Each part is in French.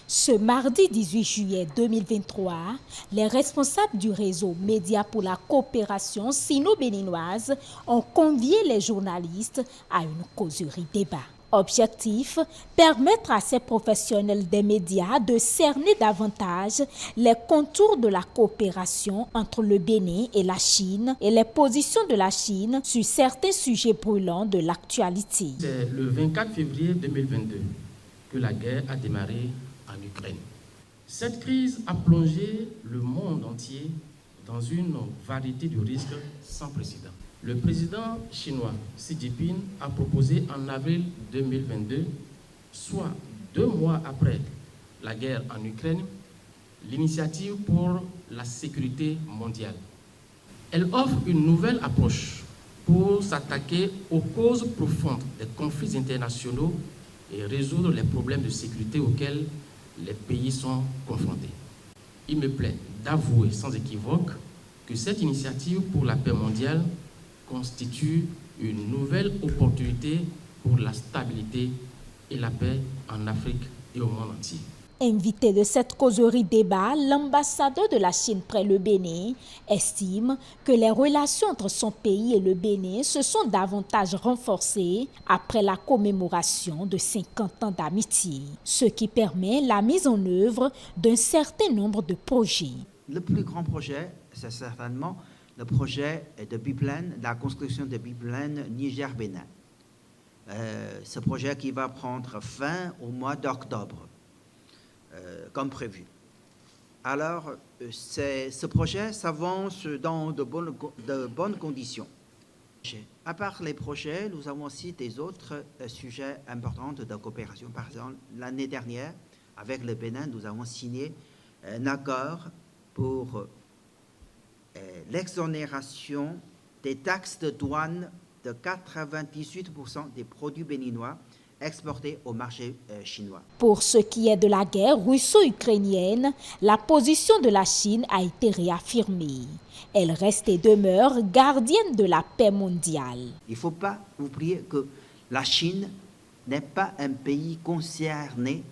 Ce mardi 18 juillet 2023, les responsables du réseau Médias pour la coopération sino-béninoise ont convié les journalistes à une causerie débat. Objectif, permettre à ces professionnels des médias de cerner davantage les contours de la coopération entre le Bénin et la Chine et les positions de la Chine sur certains sujets brûlants de l'actualité. C'est le 24 février 2022 que la guerre a démarré en Ukraine. Cette crise a plongé le monde entier dans une variété de risques sans précédent. Le président chinois Xi Jinping a proposé en avril 2022, soit 2 mois après la guerre en Ukraine, l'initiative pour la sécurité mondiale. Elle offre une nouvelle approche pour s'attaquer aux causes profondes des conflits internationaux et résoudre les problèmes de sécurité auxquels les pays sont confrontés. Il me plaît d'avouer sans équivoque que cette initiative pour la paix mondiale constitue une nouvelle opportunité pour la stabilité et la paix en Afrique et au monde entier. Invité de cette causerie débat, l'ambassadeur de la Chine près le Bénin estime que les relations entre son pays et le Bénin se sont davantage renforcées après la commémoration de 50 ans d'amitié, ce qui permet la mise en œuvre d'un certain nombre de projets. Le plus grand projet, c'est certainement le projet de pipeline, la construction de pipeline Niger-Bénin. Ce projet qui va prendre fin au mois d'octobre. Comme prévu. Alors, ce projet s'avance dans de bonnes conditions. À part les projets, nous avons aussi des autres sujets importants de coopération. Par exemple, l'année dernière, avec le Bénin, nous avons signé un accord pour l'exonération des taxes de douane de 98% des produits béninois exportés au marché chinois. Pour ce qui est de la guerre russo-ukrainienne, la position de la Chine a été réaffirmée. Elle reste et demeure gardienne de la paix mondiale. Il ne faut pas oublier que la Chine n'est pas un pays concerné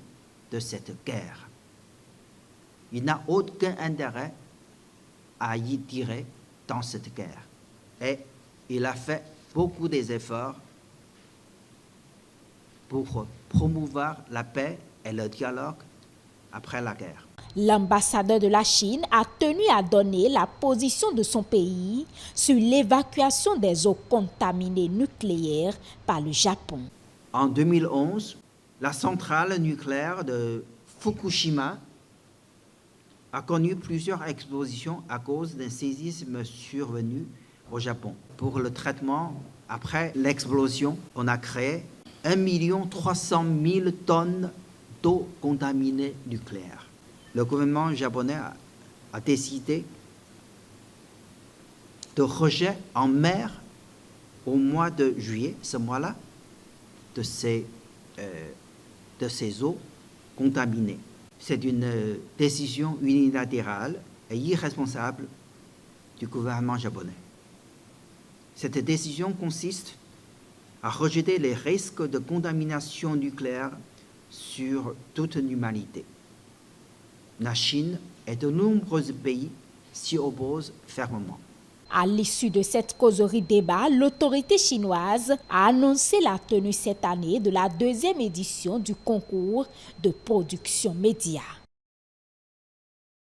de cette guerre. Il n'a aucun intérêt à y tirer dans cette guerre. Et il a fait beaucoup d'efforts pour promouvoir la paix et le dialogue après la guerre. L'ambassadeur de la Chine a tenu à donner la position de son pays sur l'évacuation des eaux contaminées nucléaires par le Japon. En 2011, la centrale nucléaire de Fukushima a connu plusieurs explosions à cause d'un séisme survenu au Japon. Pour le traitement après l'explosion, on a créé 1 300 000 tonnes d'eau contaminée nucléaire. Le gouvernement japonais a décidé de rejet en mer au mois de juillet, ce mois-là, de ces eaux contaminées. C'est une décision unilatérale et irresponsable du gouvernement japonais. Cette décision consiste à rejeter les risques de contamination nucléaire sur toute l'humanité. La Chine et de nombreux pays s'y opposent fermement. À l'issue de cette causerie débat, l'autorité chinoise a annoncé la tenue cette année de la 2e édition du concours de production média.